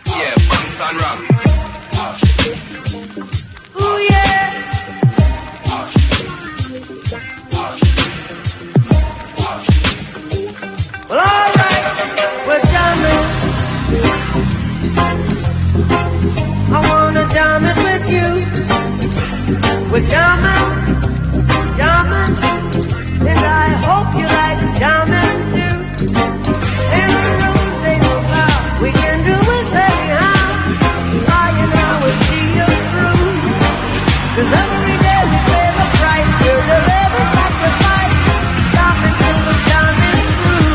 Yeah, bounce and rock. Ooh yeah. Well, alright, we're jamming. I wanna jam it with you. We're jamming, jamming, and I hope you like jamming too. In the room, take no cloud. We can do it anyhow. I and I will see you through. 'Cause every day we pay the price. We'll do every sacrifice. Jamming till the jam is through.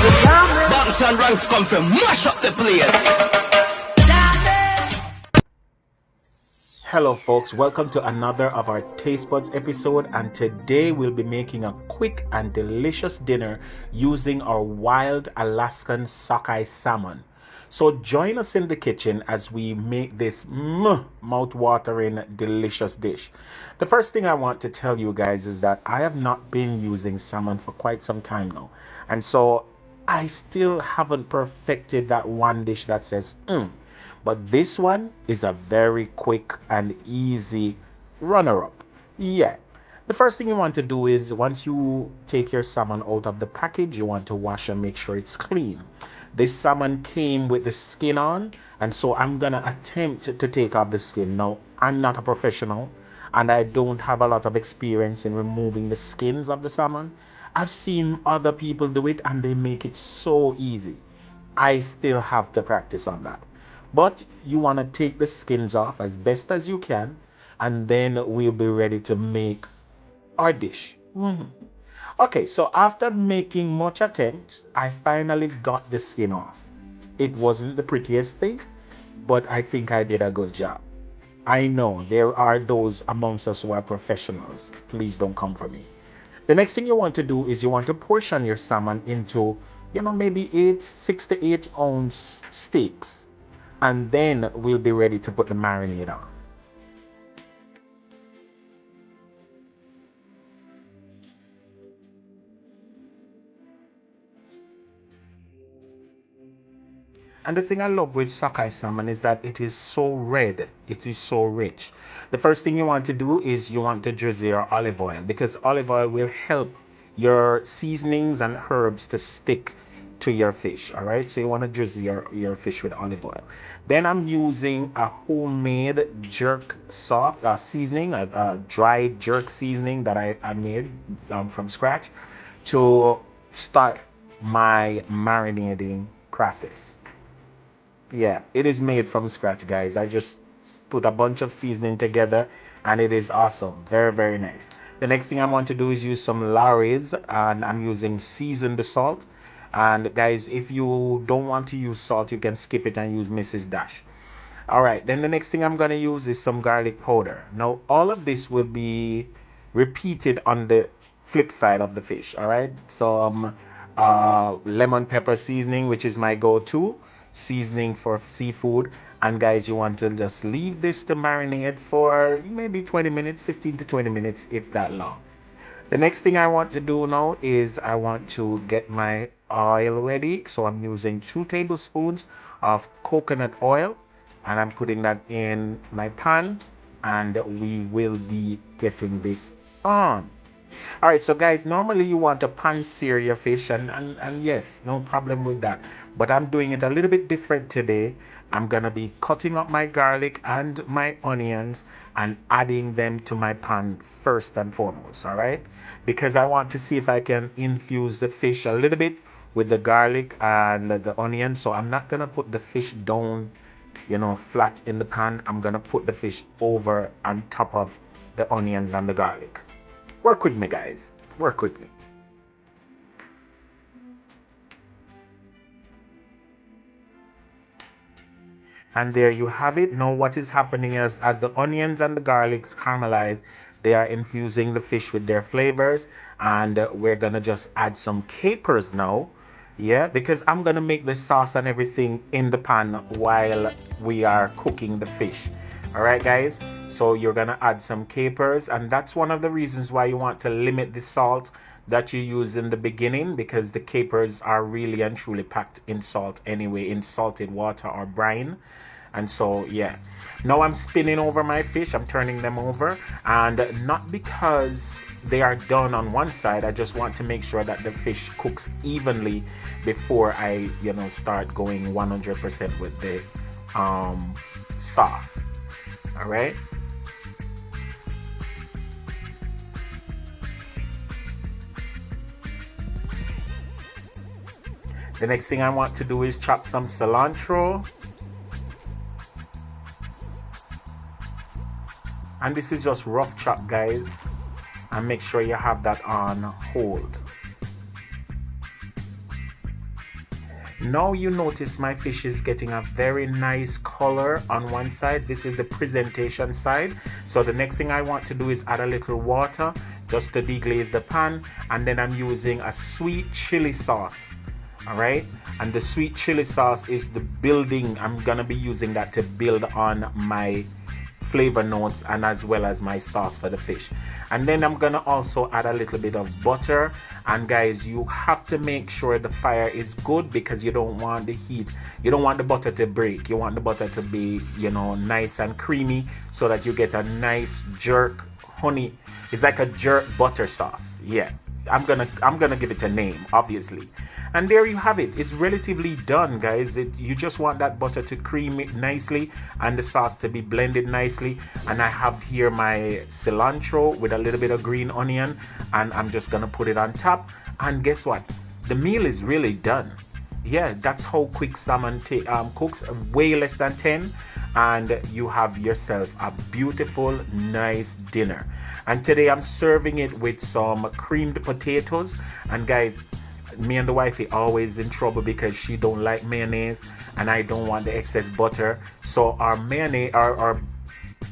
We're jamming. Bounce and ranks come from mash up the place. Hello folks, welcome to another of our Taste Buds episode, and today we'll be making a quick and delicious dinner using our wild Alaskan sockeye salmon. So join us in the kitchen as we make this mouth-watering delicious dish. The first thing I want to tell you guys is that I have not been using salmon for quite some time now, and so I still haven't perfected that one dish that says but this one is a very quick and easy runner-up. Yeah. The first thing you want to do is once you take your salmon out of the package, you want to wash and make sure it's clean. This salmon came with the skin on, and so I'm gonna attempt to take off the skin. Now, I'm not a professional and I don't have a lot of experience in removing the skins of the salmon. I've seen other people do it and they make it so easy. I still have to practice on that. But you want to take the skins off as best as you can, and then we'll be ready to make our dish. Okay, so after making much attempts, I finally got the skin off. It wasn't the prettiest thing, but I think I did a good job. I know there are those amongst us who are professionals. Please don't come for me. The next thing you want to do is you want to portion your salmon into, maybe 6 to 8 ounce steaks. And then we'll be ready to put the marinade on. And the thing I love with sockeye salmon is that it is so red. It is so rich. The first thing you want to do is you want to drizzle your olive oil, because olive oil will help your seasonings and herbs to stick to your fish. All right, so you want to drizzle your fish with olive oil. Then I'm using a homemade jerk sauce seasoning, a dry jerk seasoning that I made from scratch to start my marinating process. Yeah, it is made from scratch, guys. I just put a bunch of seasoning together and it is awesome. Very, very nice. The next thing I want to do is use some Lawry's, and I'm using seasoned salt. And guys, if you don't want to use salt, you can skip it and use Mrs. Dash. All right, then the next thing I'm going to use is some garlic powder. Now, all of this will be repeated on the flip side of the fish. All right, so lemon pepper seasoning, which is my go-to seasoning for seafood. And guys, you want to just leave this to marinate for maybe 20 minutes, 15 to 20 minutes, if that long. The next thing I want to do now is I want to get my oil ready. So I'm using 2 tablespoons of coconut oil, and I'm putting that in my pan, and we will be getting this on. All right, so guys, normally you want to pan sear your fish, and yes, no problem with that. But I'm doing it a little bit different today. I'm gonna be cutting up my garlic and my onions and adding them to my pan first and foremost. All right, because I want to see if I can infuse the fish a little bit with the garlic and the onion. So I'm not gonna put the fish down, flat in the pan. I'm gonna put the fish over on top of the onions and the garlic. Work with me, guys. Work with me. And there you have it. Now what is happening is, as the onions and the garlics caramelize, they are infusing the fish with their flavors. And we're going to just add some capers now. Yeah, because I'm going to make the sauce and everything in the pan while we are cooking the fish. All right, guys. So you're going to add some capers. And that's one of the reasons why you want to limit the salt that you use in the beginning, because the capers are really and truly packed in salt anyway, in salted water or brine. And so, yeah. Now I'm spinning over my fish. I'm turning them over. And not because they are done on one side. I just want to make sure that the fish cooks evenly before I, start going 100% with the sauce. All right. The next thing I want to do is chop some cilantro. And this is just rough chop, guys. And make sure you have that on hold. Now you notice my fish is getting a very nice color on one side. This is the presentation side. So the next thing I want to do is add a little water just to deglaze the pan. And then I'm using a sweet chili sauce. All right. And the sweet chili sauce is the building. I'm going to be using that to build on my flavor notes and as well as my sauce for the fish. And then I'm gonna also add a little bit of butter. And guys, you have to make sure the fire is good, because you don't want the heat, you don't want the butter to break. You want the butter to be, nice and creamy, so that you get a nice jerk honey. It's like a jerk butter sauce. Yeah, I'm gonna give it a name, obviously. And there you have it. It's relatively done, guys. You just want that butter to cream it nicely and the sauce to be blended nicely. And I have here my cilantro with a little bit of green onion, and I'm just gonna put it on top. And guess what? The meal is really done. Yeah, that's how quick salmon cooks. Way less than 10, and you have yourself a beautiful, nice dinner. And today I'm serving it with some creamed potatoes. And guys, me and the wifey always in trouble because she don't like mayonnaise and I don't want the excess butter. So our mayonnaise, our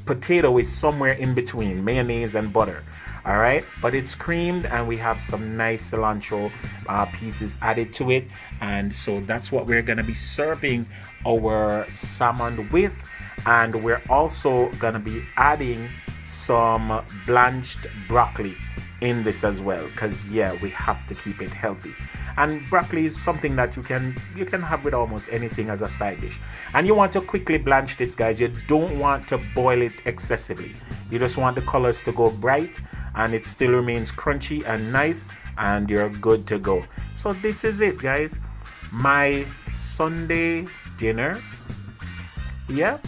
potato is somewhere in between mayonnaise and butter. All right, but it's creamed and we have some nice cilantro pieces added to it. And so that's what we're gonna be serving our salmon with. And we're also gonna be adding some blanched broccoli in this as well, because yeah, we have to keep it healthy. And broccoli is something that you can have with almost anything as a side dish. And you want to quickly blanch this, guys. You don't want to boil it excessively. You just want the colors to go bright and it still remains crunchy and nice, and you're good to go. So this is it, guys. My Sunday dinner. Yeah,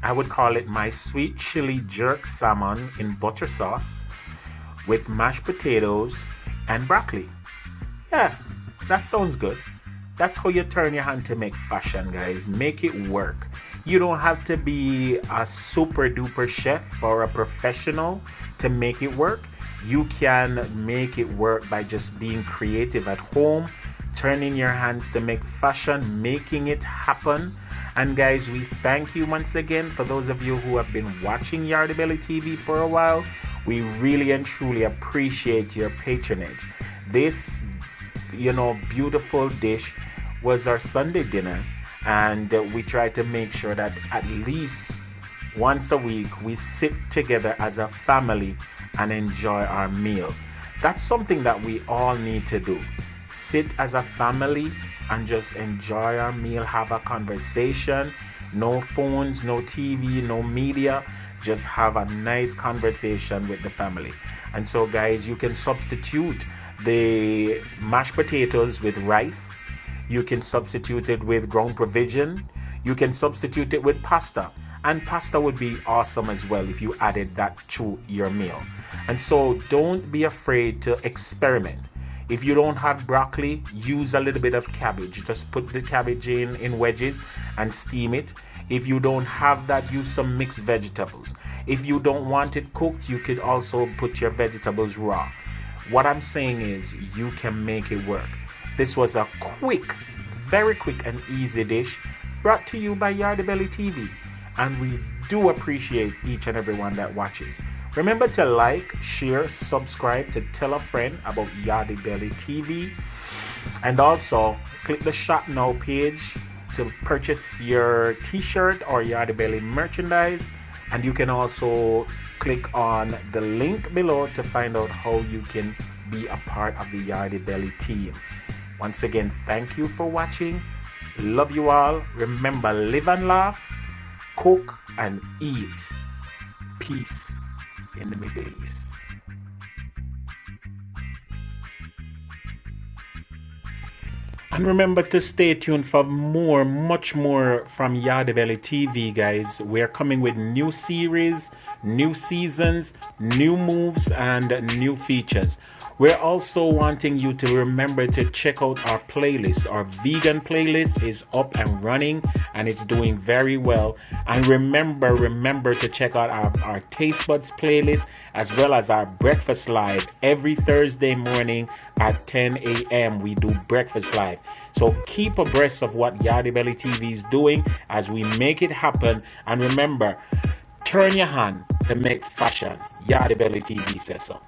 I would call it my sweet chili jerk salmon in butter sauce with mashed potatoes and broccoli. Yeah, that sounds good. That's how you turn your hand to make fashion, guys. Make it work. You don't have to be a super duper chef or a professional to make it work. You can make it work by just being creative at home, turning your hands to make fashion, making it happen. And guys, we thank you once again for those of you who have been watching Yardie Belly TV for a while. We really and truly appreciate your patronage. This, beautiful dish was our Sunday dinner, and we try to make sure that at least once a week we sit together as a family and enjoy our meal. That's something that we all need to do. Sit as a family and just enjoy our meal, have a conversation. No phones, no TV, no media. Just have a nice conversation with the family. And so, guys, you can substitute the mashed potatoes with rice. You can substitute it with ground provision. You can substitute it with pasta. And pasta would be awesome as well if you added that to your meal. And so don't be afraid to experiment. If you don't have broccoli, use a little bit of cabbage. Just put the cabbage in wedges and steam it. If you don't have that, use some mixed vegetables. If you don't want it cooked, you could also put your vegetables raw. What I'm saying is you can make it work. This was a quick, very quick and easy dish brought to you by Yardie Belly TV. And we do appreciate each and every one that watches. Remember to like, share, subscribe, to tell a friend about Yardie Belly TV. And also click the Shop Now page to purchase your t-shirt or Yardie Belly merchandise. And you can also click on the link below to find out how you can be a part of the Yardie Belly team. Once again, thank you for watching. Love you all. Remember, live and laugh, cook and eat. Peace in the Middle East. And remember to stay tuned for much more from Yardie Belly TV, guys. We're coming with new series, new seasons, new moves, and new features. We're also wanting you to remember to check out our playlist. Our vegan playlist is up and running, and it's doing very well. And remember to check out our Taste Buds playlist, as well as our Breakfast Live. Every Thursday morning at 10 a.m. we do Breakfast Live. So keep abreast of what Yardie Belly TV is doing as we make it happen. And remember, turn your hand to make fashion. Yardie Belly TV says so.